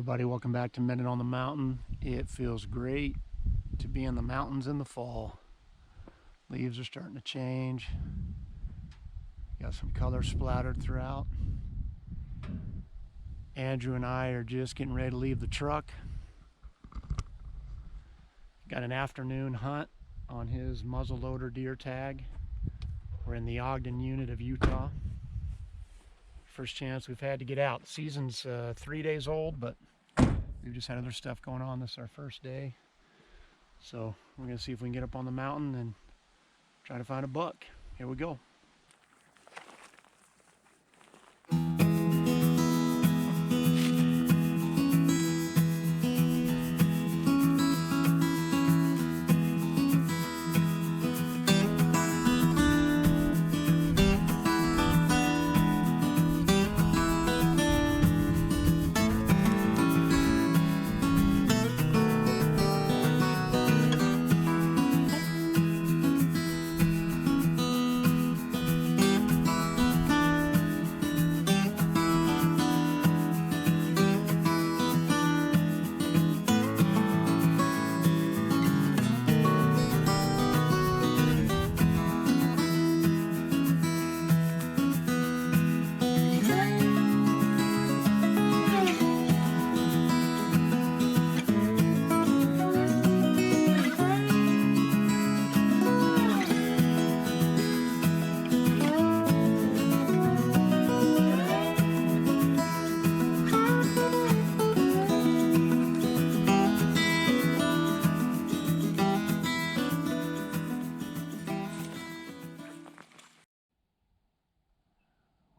Everybody, welcome back to Minute on the Mountain. It feels great to be in the mountains in the fall. Leaves are starting to change. Got some color splattered throughout. Andrew and I are just getting ready to leave the truck. Got an afternoon hunt on his muzzleloader deer tag. We're in the Ogden unit of Utah. First chance we've had to get out. The season's 3 days old, but we've just had other stuff going on. This is our first day. So we're gonna see if we can get up on the mountain and try to find a buck. Here we go.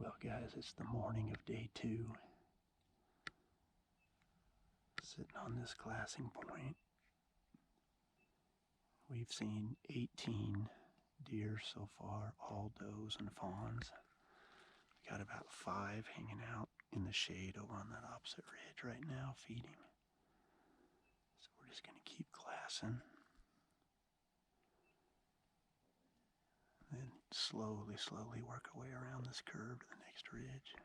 Well guys, it's the morning of day 2. Sitting on this glassing point. We've seen 18 deer so far, all does and fawns. We got about 5 hanging out in the shade over on that opposite ridge right now, feeding. So we're just gonna keep glassing. Then slowly work our way around this curve to the next ridge.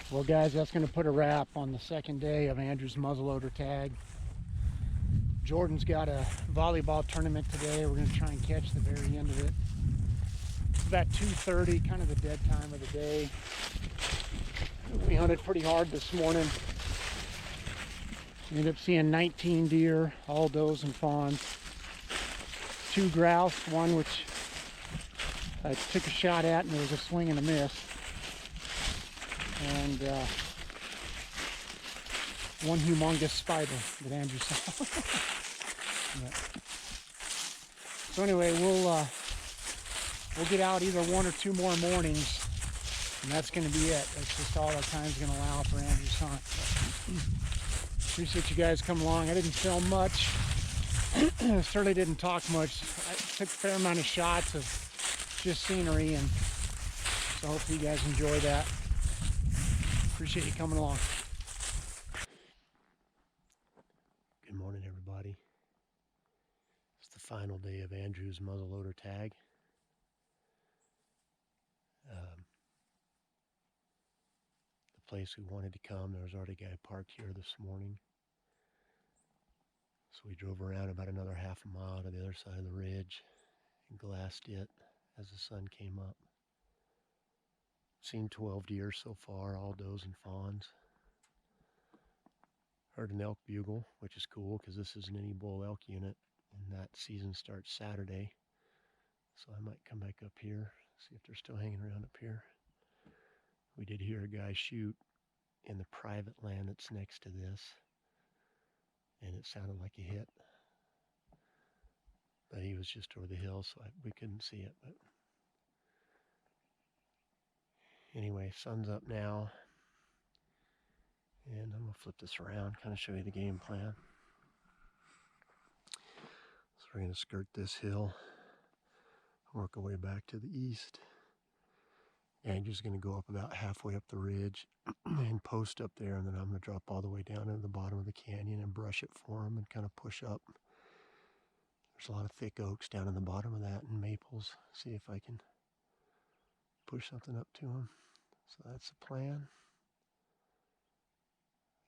Well guys, that's going to put a wrap on the second day of Andrew's muzzleloader tag. Jordan's got a volleyball tournament today. We're going to try and catch the very end of it. It's about 2:30, kind of the dead time of the day. We hunted pretty hard this morning. We ended up seeing 19 deer, all does and fawns. 2 grouse, one which I took a shot at and there was a swing and a miss. And one humongous spider that Andrew saw. Yeah. So anyway, we'll get out either 1 or 2 more mornings, and that's going to be it. That's just all our time's going to allow for Andrew's hunt. Appreciate you guys coming along. I didn't film much. Certainly didn't talk much. I took a fair amount of shots of just scenery, and so hopefully you guys enjoy that. Appreciate you coming along. Good morning, everybody. It's the final day of Andrew's muzzleloader tag. The place we wanted to come, there was already a guy parked here this morning. So we drove around about another half a mile to the other side of the ridge and glassed it as the sun came up. Seen 12 deer so far, all does and fawns. Heard an elk bugle, which is cool because this is an any bull elk unit and that season starts Saturday. So I might come back up here, see if they're still hanging around up here. We did hear a guy shoot in the private land that's next to this, and it sounded like a hit. But he was just over the hill, so we couldn't see it. But Anyway, sun's up now. And I'm going to flip this around, kind of show you the game plan. So we're going to skirt this hill, work our way back to the east. Andrew's going to go up about halfway up the ridge and post up there, and then I'm going to drop all the way down into the bottom of the canyon and brush it for him and kind of push up. There's a lot of thick oaks down in the bottom of that and maples. See if I can push something up to him. So that's the plan.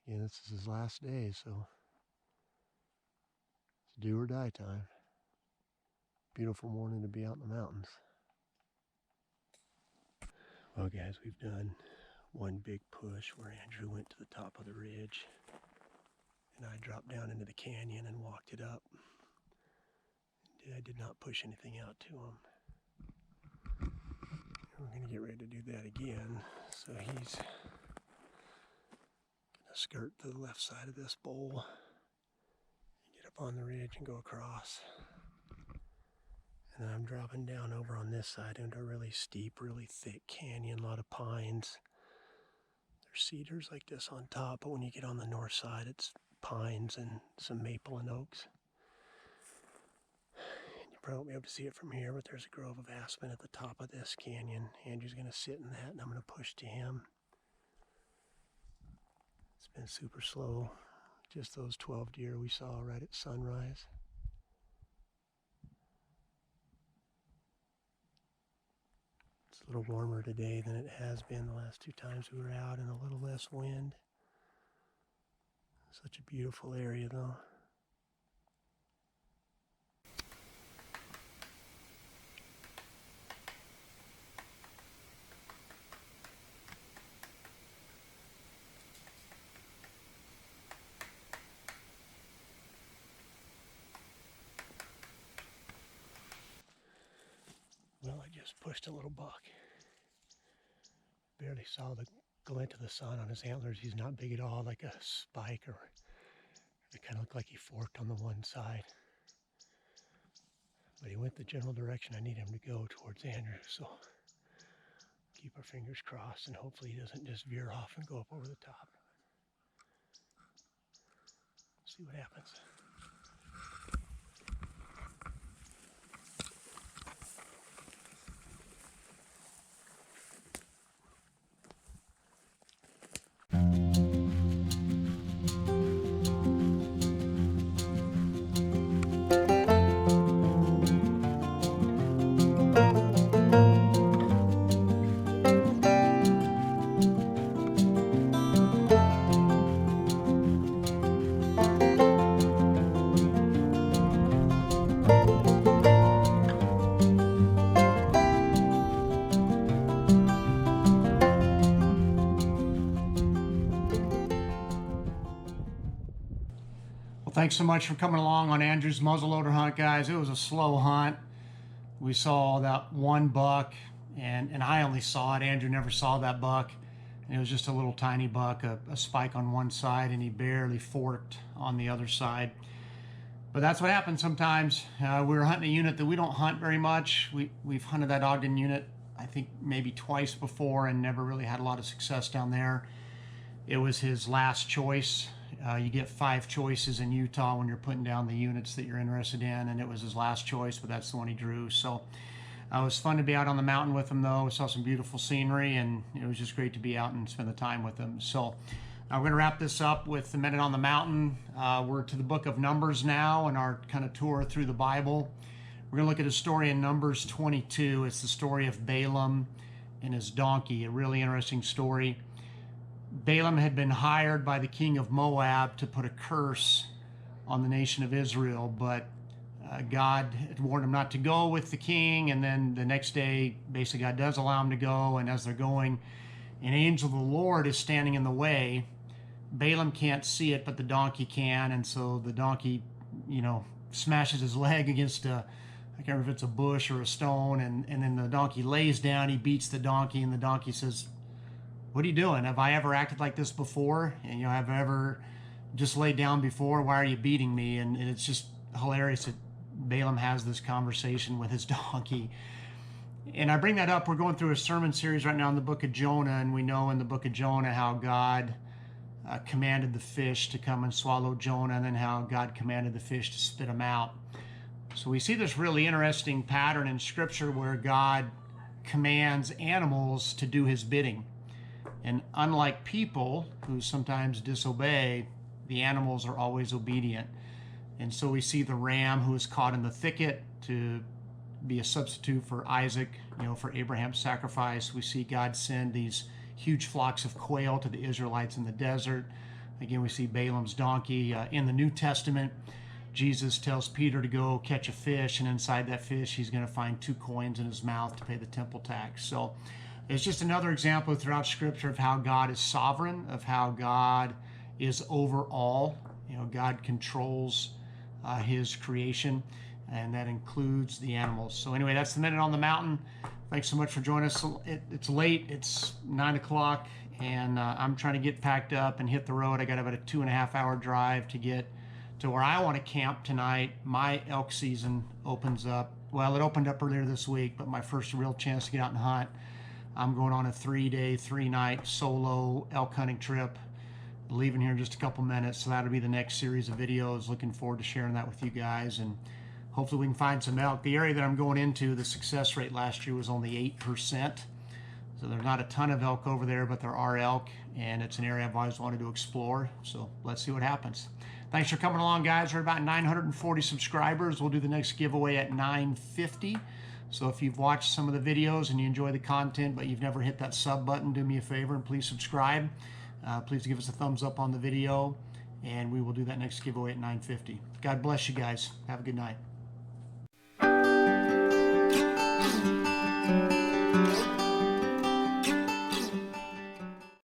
Again, this is his last day, so it's do or die time. Beautiful morning to be out in the mountains. Well guys, we've done one big push where Andrew went to the top of the ridge and I dropped down into the canyon and walked it up. I did not push anything out to him. We're going to get ready to do that again. So he's going to skirt to the left side of this bowl, get up on the ridge and go across. And then I'm dropping down over on this side into a really steep, really thick canyon, a lot of pines. There's cedars like this on top, but when you get on the north side, it's pines and some maple and oaks. And you probably won't be able to see it from here, but there's a grove of aspen at the top of this canyon. Andrew's going to sit in that, and I'm going to push to him. It's been super slow. Just those 12 deer we saw right at sunrise. A little warmer today than it has been the last 2 times we were out, and a little less wind. Such a beautiful area though. Well, I just pushed a little buck. Barely saw the glint of the sun on his antlers. He's not big at all, like a spike, or they kind of look like he forked on the one side. But he went the general direction I need him to go, towards Andrew, so keep our fingers crossed and hopefully he doesn't just veer off and go up over the top. See what happens. Well, thanks so much for coming along on Andrew's muzzleloader hunt, guys. It was a slow hunt. We saw that one buck, and I only saw it. Andrew never saw that buck. And it was just a little tiny buck, a spike on one side, and he barely forked on the other side. But that's what happens sometimes. We were hunting a unit that we don't hunt very much. We've hunted that Ogden unit, I think, maybe twice before and never really had a lot of success down there. It was his last choice. You get 5 choices in Utah when you're putting down the units that you're interested in, and it was his last choice, but that's the one he drew. So it was fun to be out on the mountain with him, though. We saw some beautiful scenery, and it was just great to be out and spend the time with him. So we're going to wrap this up with a minute on the mountain. We're to the book of Numbers now in our kind of tour through the Bible. We're going to look at a story in Numbers 22. It's the story of Balaam and his donkey, a really interesting story. Balaam had been hired by the king of Moab to put a curse on the nation of Israel, but God had warned him not to go with the king, and then the next day, basically God does allow him to go, and as they're going, an angel of the Lord is standing in the way. Balaam can't see it, but the donkey can, and so the donkey, smashes his leg against I can't remember if it's a bush or a stone, and then the donkey lays down, he beats the donkey, and the donkey says, "What are you doing? Have I ever acted like this before? And have I ever just laid down before? Why are you beating me?" And it's just hilarious that Balaam has this conversation with his donkey. And I bring that up, we're going through a sermon series right now in the book of Jonah, and we know in the book of Jonah how God commanded the fish to come and swallow Jonah, and then how God commanded the fish to spit him out. So we see this really interesting pattern in Scripture where God commands animals to do his bidding. And unlike people who sometimes disobey, the animals are always obedient. And so we see the ram who is caught in the thicket to be a substitute for Isaac, for Abraham's sacrifice. We see God send these huge flocks of quail to the Israelites in the desert. Again, we see Balaam's donkey. In the New Testament, Jesus tells Peter to go catch a fish, and inside that fish he's going to find 2 coins in his mouth to pay the temple tax. So it's just another example throughout Scripture of how God is sovereign, of how God is over all. God controls his creation, and that includes the animals. So anyway, that's the Minute on the Mountain. Thanks so much for joining us. It's late, it's 9 o'clock, and I'm trying to get packed up and hit the road. I got about a 2.5 hour drive to get to where I want to camp tonight. My elk season opens up, well, it opened up earlier this week, but my first real chance to get out and hunt. I'm going on a 3-day, 3-night solo elk hunting trip, leaving here in just a couple minutes. So that'll be the next series of videos. Looking forward to sharing that with you guys, and hopefully we can find some elk. The area that I'm going into, the success rate last year was only 8%. So there's not a ton of elk over there, but there are elk, and it's an area I've always wanted to explore. So let's see what happens. Thanks for coming along, guys. We're about 940 subscribers. We'll do the next giveaway at 950. So if you've watched some of the videos and you enjoy the content, but you've never hit that sub button, do me a favor and please subscribe. Please give us a thumbs up on the video, and we will do that next giveaway at 950. God bless you guys. Have a good night.